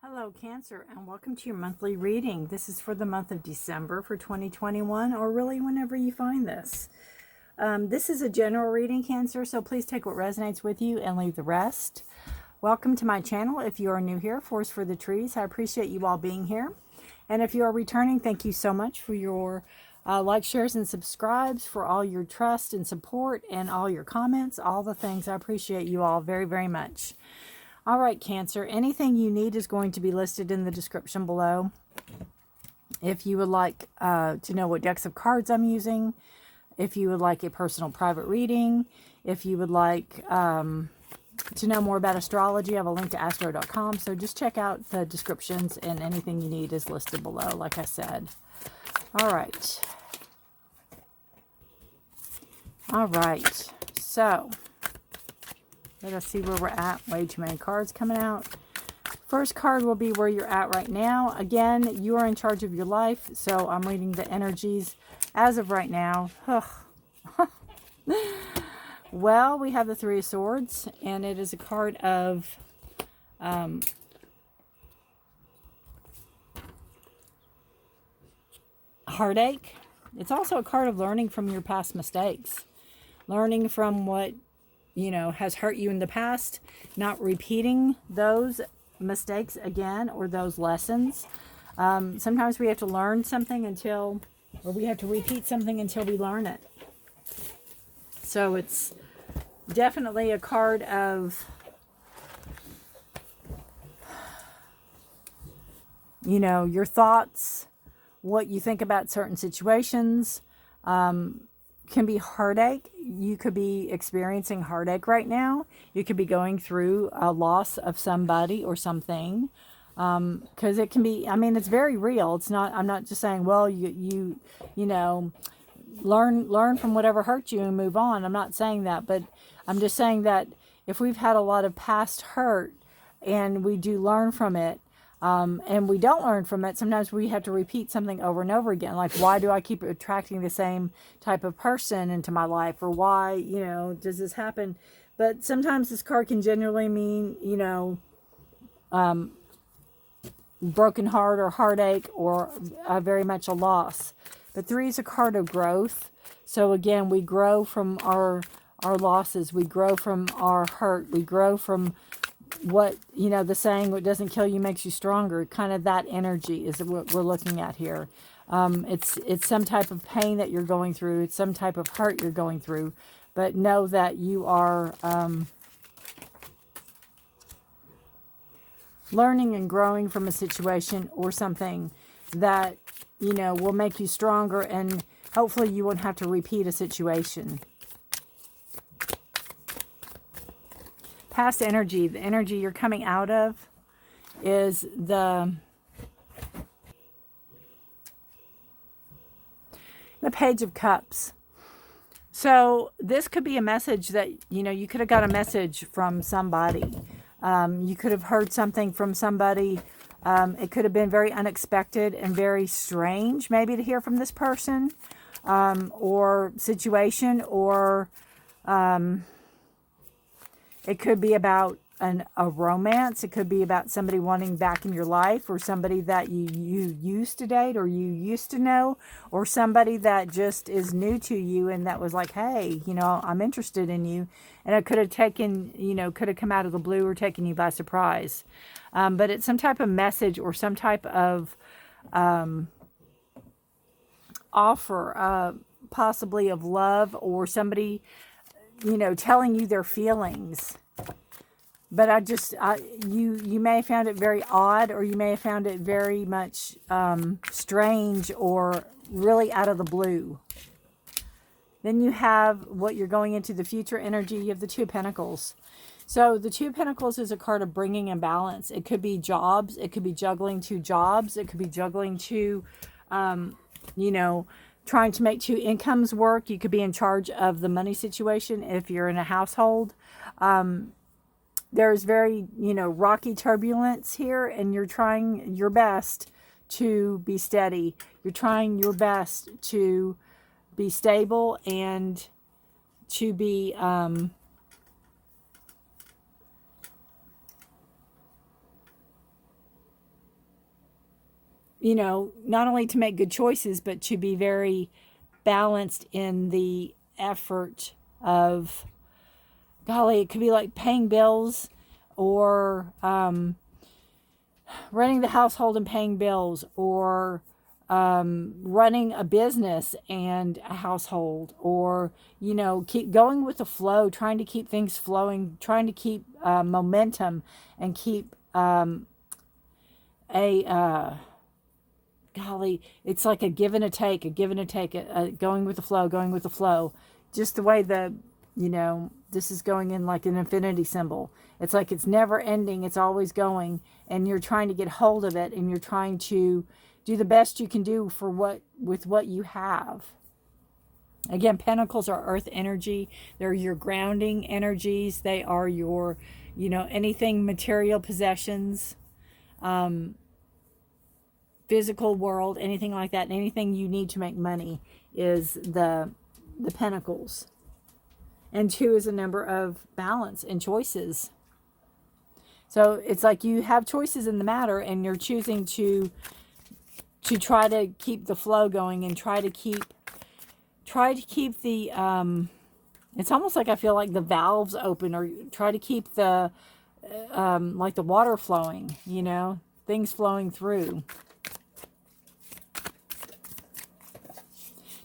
Hello Cancer, and welcome to your monthly reading. This is for the month of December for 2021, or really whenever you find this. This is a general reading, Cancer, so please take what resonates with you and leave the rest. Welcome to my channel. If you are new here, Forest for the Trees, I appreciate you all being here. And if you are returning, thank you so much for your likes, shares, and subscribes, for all your trust and support and all your comments, all the things. I appreciate you all very, very much. All right, Cancer, anything you need is going to be listed in the description below. If you would like to know what decks of cards I'm using, if you would like a personal private reading, if you would like to know more about astrology, I have a link to astro.com. So just check out the descriptions, and anything you need is listed below, like I said. All right. All right. So let us see where we're at. Way too many cards coming out. First card will be where you're at right now. Again, you are in charge of your life, so I'm reading the energies as of right now. Well, we have the Three of Swords, and it is a card of heartache. It's also a card of learning from your past mistakes. Learning from what has hurt you in the past, not repeating those mistakes again, or those lessons. Sometimes we have to learn something or we have to repeat something until we learn it. So it's definitely a card of, your thoughts, what you think about certain situations, can be heartache. You could be experiencing heartache right now. You could be going through a loss of somebody or something. Because it can be, it's very real. It's not, I'm not just saying, well, you learn from whatever hurt you and move on. I'm not saying that, but I'm just saying that if we've had a lot of past hurt and we do learn from it, and we don't learn from it, sometimes we have to repeat something over and over again. Like, why do I keep attracting the same type of person into my life? Or why, does this happen? But sometimes this card can generally mean, broken heart or heartache, or very much a loss. But three is a card of growth. So again, we grow from our losses. We grow from our hurt. We grow from what, the saying, what doesn't kill you makes you stronger. Kind of that energy is what we're looking at here. It's some type of pain that you're going through. It's some type of hurt you're going through. But know that you are learning and growing from a situation or something that, will make you stronger, and hopefully you won't have to repeat a situation. Past energy, the energy you're coming out of, is the Page of Cups. So this could be a message that, you could have got a message from somebody. You could have heard something from somebody. It could have been very unexpected and very strange, maybe, to hear from this person, or situation, or it could be about a romance. It could be about somebody wanting back in your life, or somebody that you used to date, or you used to know, or somebody that just is new to you and that was like, hey, I'm interested in you. And it could have could have come out of the blue or taken you by surprise. But it's some type of message or some type of offer, possibly of love, or somebody telling you their feelings. But you may have found it very odd, or you may have found it very much strange, or really out of the blue. Then you have what you're going into, the future energy. You have the Two Pentacles. So the Two Pentacles is a card of bringing in balance. It could be jobs. It could be juggling two jobs. It could be juggling two, trying to make two incomes work. You could be in charge of the money situation if you're in a household. There's very, rocky turbulence here, and you're trying your best to be steady. You're trying your best to be stable and to be you know, not only to make good choices, but to be very balanced in the effort of, golly, it could be like paying bills or running the household and paying bills, or running a business and a household, or, you know, keep going with the flow, trying to keep things flowing, trying to keep momentum and keep golly, it's like a give and a take, going with the flow, just the way the, you know, this is going in like an infinity symbol. It's like it's never ending, it's always going, and you're trying to get hold of it, and you're trying to do the best you can do with what you have. Again, pentacles are earth energy. They're your grounding energies. They are your, you know, anything material possessions, physical world, anything like that, and anything you need to make money is the pentacles. And 2 is a number of balance and choices. So it's like you have choices in the matter, and you're choosing to try to keep the flow going, and try to keep the it's almost like I feel like the valves open, or try to keep the like the water flowing, you know, things flowing through.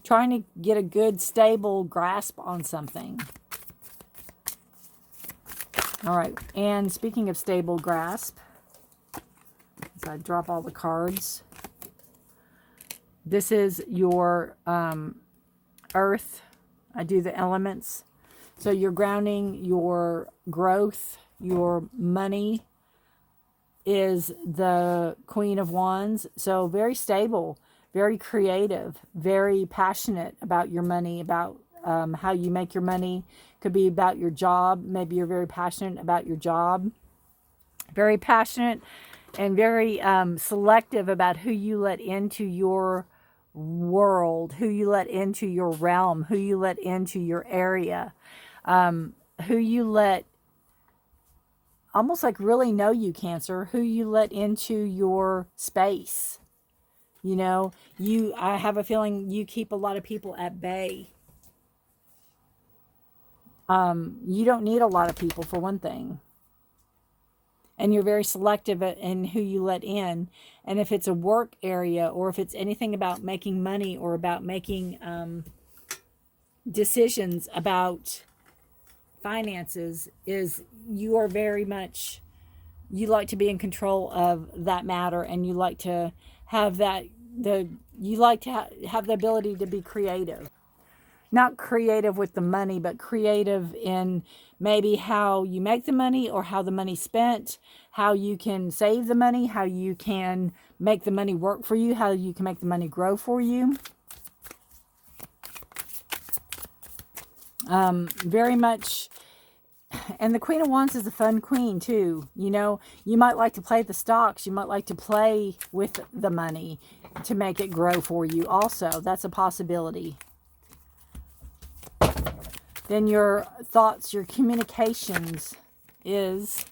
Trying to get a good, stable grasp on something. All right, and speaking of stable grasp, so I drop all the cards. This is your earth. I do the elements. So you're grounding, your growth, your money is the Queen of Wands. So very stable, very creative, very passionate about your money, about how you make your money. Could be about your job. Maybe you're very passionate about your job. Very passionate and very selective about who you let into your world, who you let into your realm, who you let into your area, who you let almost like really know you, Cancer, who you let into your space. You know, I have a feeling you keep a lot of people at bay. You don't need a lot of people, for one thing. And you're very selective in who you let in. And if it's a work area, or if it's anything about making money, or about making decisions about finances, is you are very much, you like to be in control of that matter, and you like to have that, you like to have the ability to be creative. Not creative with the money, but creative in maybe how you make the money, or how the money's spent, how you can save the money, how you can make the money work for you, how you can make the money grow for you. Very much. And the Queen of Wands is a fun queen too. You know, you might like to play the stocks. You might like to play with the money to make it grow for you also. That's a possibility. Then your thoughts, your communications is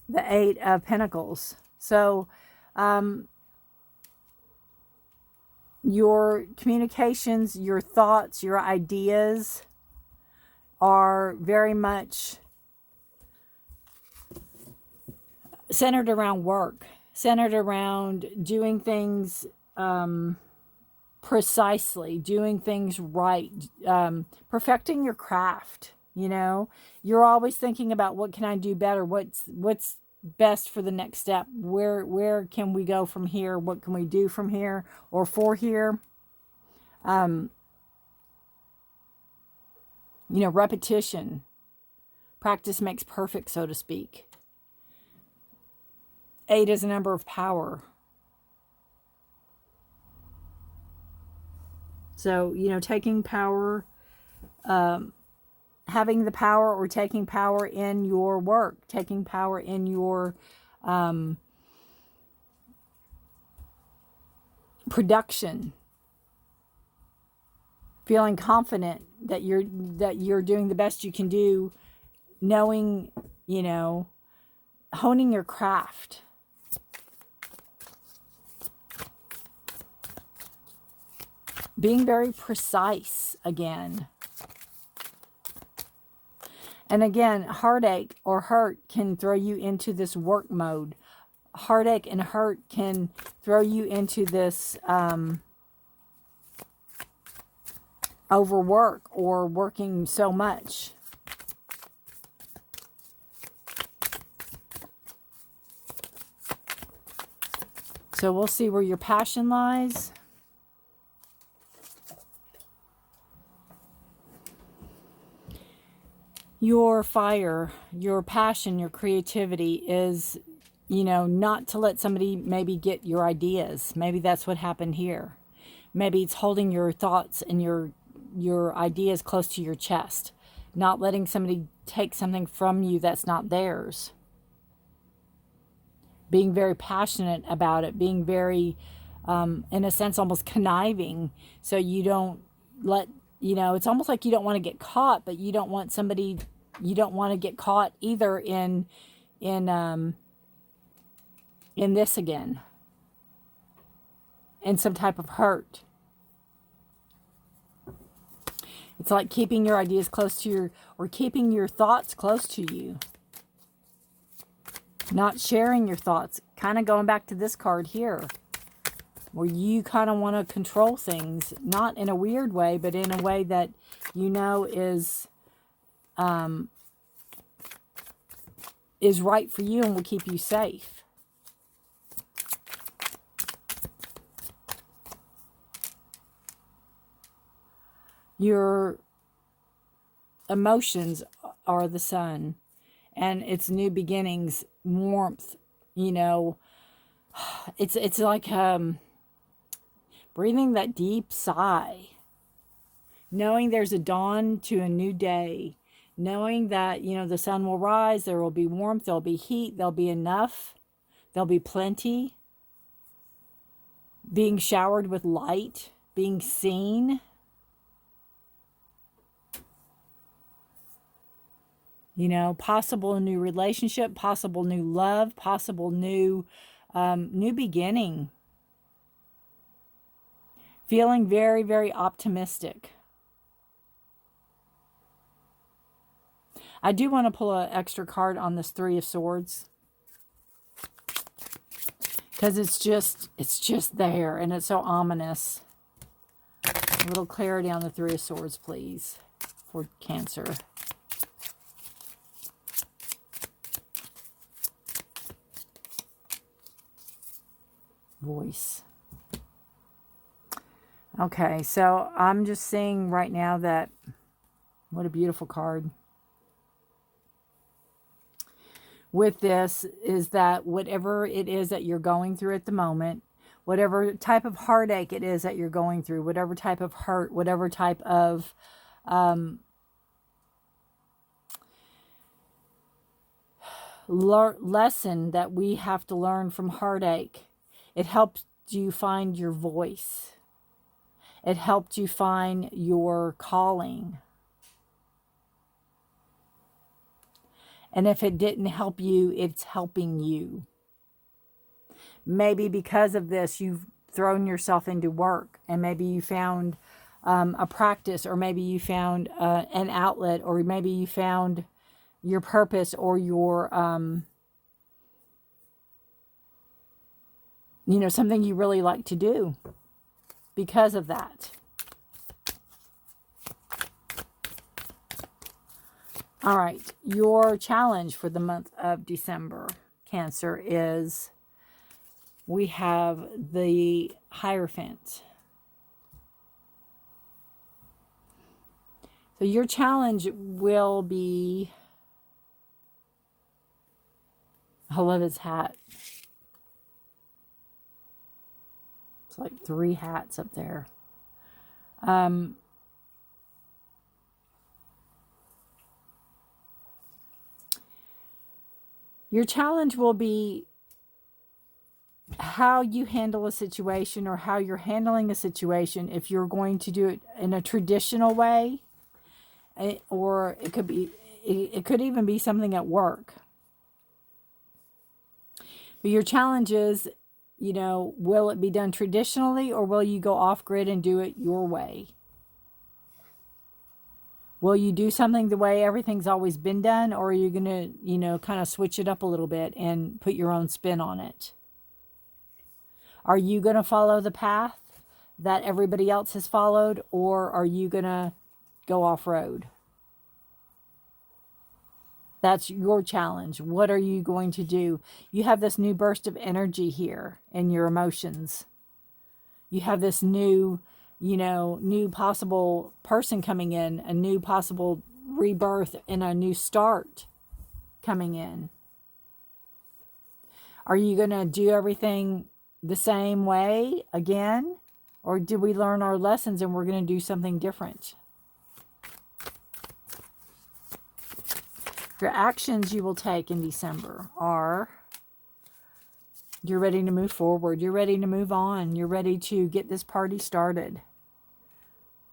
the 8 of Pentacles. So your communications, your thoughts, your ideas are very much centered around work, centered around doing things precisely, doing things right, perfecting your craft. You know, you're always thinking about, what can I do better? What's best for the next step? Where can we go from here? What can we do from here or for here? You know, repetition, practice makes perfect, so to speak. 8 is a number of power. So, you know, taking power, having the power, or taking power in your work, taking power in your production, feeling confident that you're doing the best you can do, knowing, you know, honing your craft. being very precise again. And again, heartache or hurt can throw you into this work mode. Heartache and hurt can throw you into this overwork or working so much. So we'll see where your passion lies. Your fire, your passion, your creativity is, you know, not to let somebody maybe get your ideas. Maybe that's what happened here. Maybe it's holding your thoughts and your ideas close to your chest. Not letting somebody take something from you that's not theirs. Being very passionate about it. Being very, in a sense, almost conniving. So you don't let, you know, it's almost like you don't want to get caught, but you don't want somebody, you don't want to get caught either in this again. In some type of hurt. It's like keeping your ideas close to your, or keeping your thoughts close to you. Not sharing your thoughts. Kind of going back to this card here. Where you kind of want to control things. Not in a weird way, but in a way that you know is right for you and will keep you safe. Your emotions are the sun, and it's new beginnings, warmth, you know. It's like breathing that deep sigh, knowing there's a dawn to a new day, knowing that, you know, the sun will rise, there will be warmth, there'll be heat, there'll be enough, there'll be plenty, being showered with light, being seen. You know, possible new relationship, possible new love, possible new beginning. Feeling very, very optimistic. I do want to pull an extra card on this Three of Swords. Because it's just there and it's so ominous. A little clarity on the Three of Swords, please, for Cancer. Voice. Okay, so I'm just seeing right now that, what a beautiful card. With this is that whatever it is that you're going through at the moment, whatever type of heartache it is that you're going through, whatever type of hurt, whatever type of lesson that we have to learn from heartache, it helps you find your voice. It helped you find your calling. And if it didn't help you, it's helping you. Maybe because of this, you've thrown yourself into work. And maybe you found a practice, or maybe you found an outlet, or maybe you found your purpose, or your, you know, something you really like to do because of that. All right, your challenge for the month of December, Cancer, is we have the Hierophant. So your challenge will be, I love his hat. It's like 3 hats up there. Your challenge will be how you handle a situation, or how you're handling a situation. If you're going to do it in a traditional way, or it could even be something at work. But your challenge is you know, will it be done traditionally, or will you go off grid and do it your way? Will you do something the way everything's always been done, or are you going to, you know, kind of switch it up a little bit and put your own spin on it? Are you going to follow the path that everybody else has followed, or are you going to go off-road? That's your challenge. What are you going to do? You have this new burst of energy here in your emotions. You have this new, you know, new possible person coming in, a new possible rebirth and a new start coming in. Are you going to do everything the same way again? Or did we learn our lessons and we're going to do something different? Your actions you will take in December are, you're ready to move forward. You're ready to move on. You're ready to get this party started.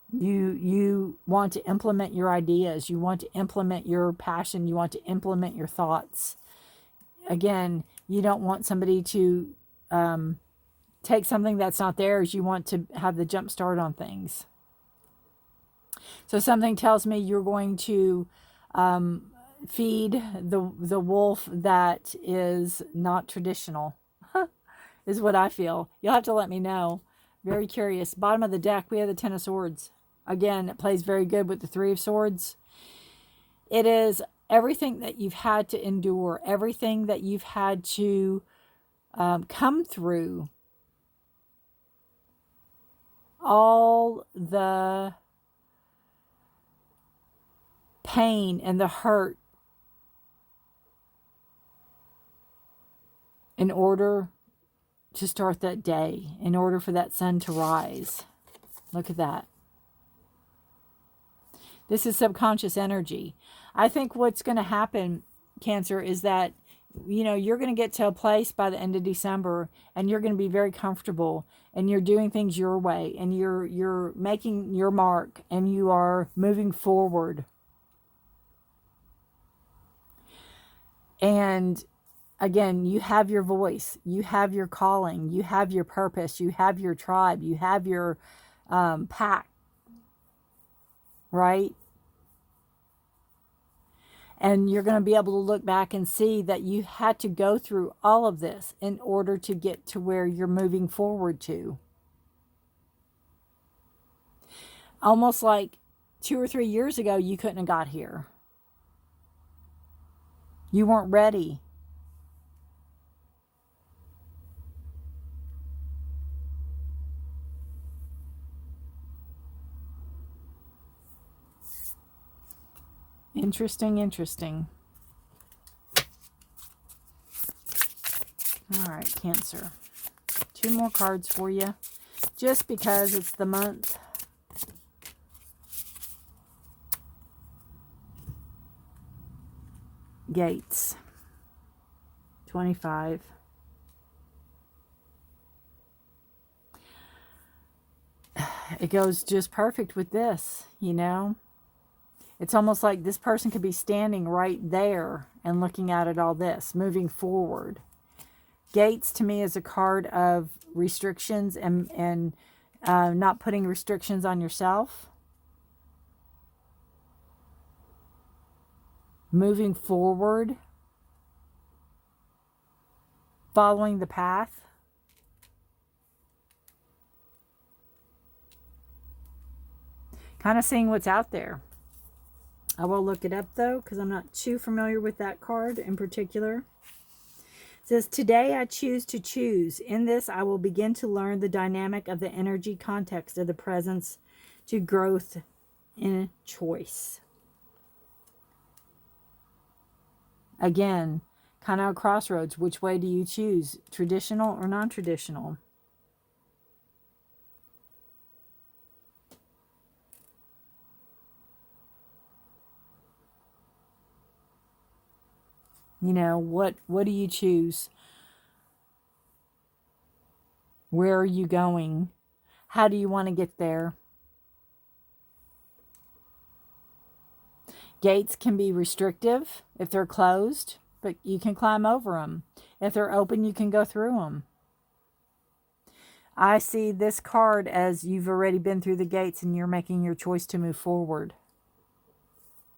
You want to implement your ideas. You want to implement your passion. You want to implement your thoughts. Again, you don't want somebody to take something that's not theirs. You want to have the jump start on things. So something tells me you're going to feed the wolf that is not traditional, is what I feel. You'll have to let me know. Very curious. Bottom of the deck, we have the Ten of Swords. Again, it plays very good with the Three of Swords. It is everything that you've had to endure, everything that you've had to come through, all the pain and the hurt in order to start that day, in order for that sun to rise. Look at that. This is subconscious energy. I think what's going to happen, Cancer, is that, you know, you're going to get to a place by the end of December and you're going to be very comfortable and you're doing things your way and you're making your mark and you are moving forward. And again, you have your voice, you have your calling, you have your purpose, you have your tribe, you have your pack, right? And you're going to be able to look back and see that you had to go through all of this in order to get to where you're moving forward to. Almost like 2 or 3 years ago, you couldn't have got here. You weren't ready. Interesting, interesting. All right, Cancer. 2 more cards for you, just because it's the month. Gates. 25. It goes just perfect with this, you know. It's almost like this person could be standing right there and looking at it all this, moving forward. Gates to me is a card of restrictions and not putting restrictions on yourself. Moving forward. Following the path. Kind of seeing what's out there. I will look it up though, because I'm not too familiar with that card in particular. It says, today I choose to choose. In this, I will begin to learn the dynamic of the energy context of the presence to growth in choice. Again, kind of a crossroads. Which way do you choose? Traditional or non-traditional? You know, what do you choose? Where are you going? How do you want to get there? Gates can be restrictive if they're closed, but you can climb over them. If they're open, you can go through them. I see this card as you've already been through the gates and you're making your choice to move forward.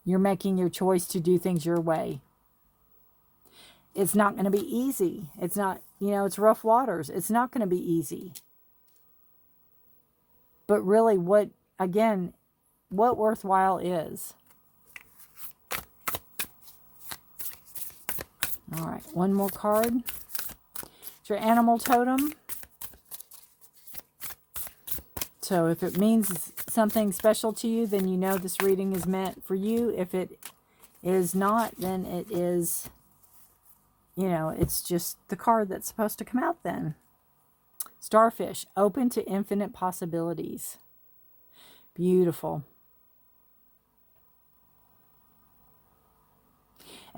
You're making your choice to do things your way. It's not going to be easy. It's not, you know, it's rough waters. It's not going to be easy. But really, what worthwhile is. All right, one more card. It's your animal totem. So if it means something special to you, then you know this reading is meant for you. If it is not, then it is, you know, it's just the card that's supposed to come out then. Starfish, open to infinite possibilities. Beautiful.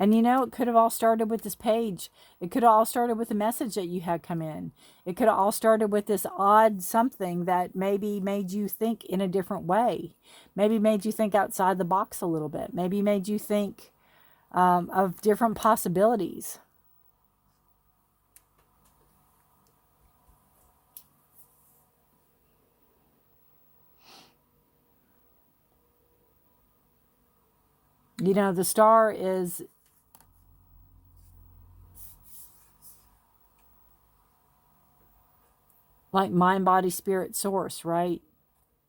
And you know, it could have all started with this page. It could have all started with a message that you had come in. It could have all started with this odd something that maybe made you think in a different way. Maybe made you think outside the box a little bit. Maybe made you think of different possibilities. You know, the star is like mind, body, spirit, source, right?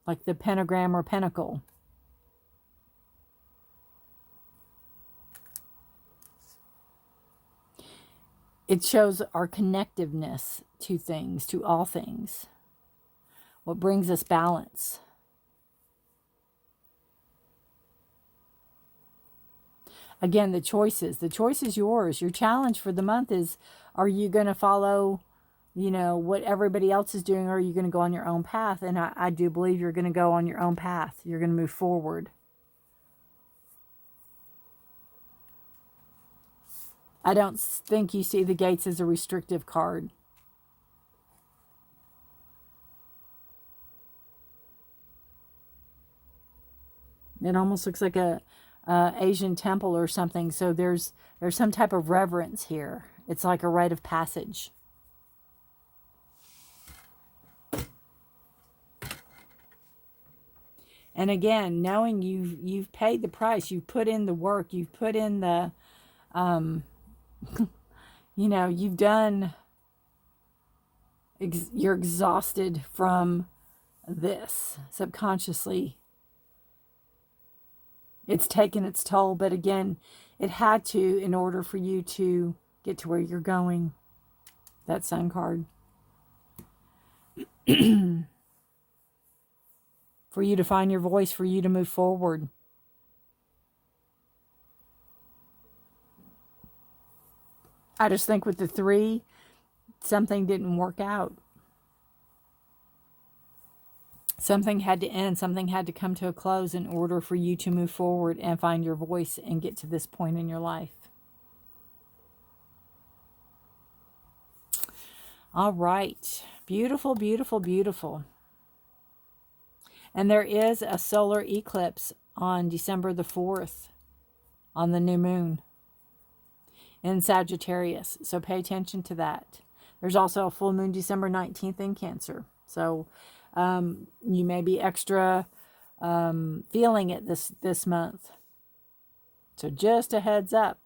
Like the pentagram or pentacle. It shows our connectiveness to things, to all things. What brings us balance. Again, the choice is yours. Your challenge for the month is, are you going to follow, you know, what everybody else is doing, or are you going to go on your own path? And I do believe you're going to go on your own path. You're going to move forward. I don't think you see the gates as a restrictive card. It almost looks like a Asian temple or something. So there's some type of reverence here. It's like a rite of passage. And again, knowing you've paid the price, you've put in the work, you've put in the, you know, you've done, you're exhausted from this subconsciously. It's taken its toll, but again, it had to in order for you to get to where you're going. That Sun card. For you to find your voice, for you to move forward. I just think with the 3, something didn't work out. Something had to end. Something had to come to a close in order for you to move forward and find your voice and get to this point in your life. All right. Beautiful, beautiful, beautiful. And there is a solar eclipse on December the 4th on the new moon in Sagittarius. So pay attention to that. There's also a full moon December 19th in Cancer. So you may be extra feeling it this month. So just a heads up.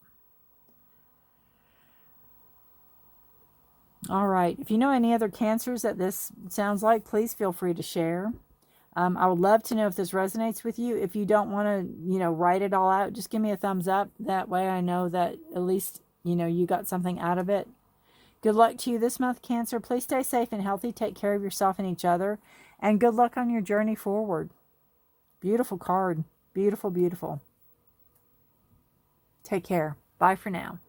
All right. If you know any other Cancers that this sounds like, please feel free to share. I would love to know if this resonates with you. If you don't want to, you know, write it all out, just give me a thumbs up. That way I know that at least, you know, you got something out of it. Good luck to you this month, Cancer. Please stay safe and healthy. Take care of yourself and each other. And good luck on your journey forward. Beautiful card. Beautiful, beautiful. Take care. Bye for now.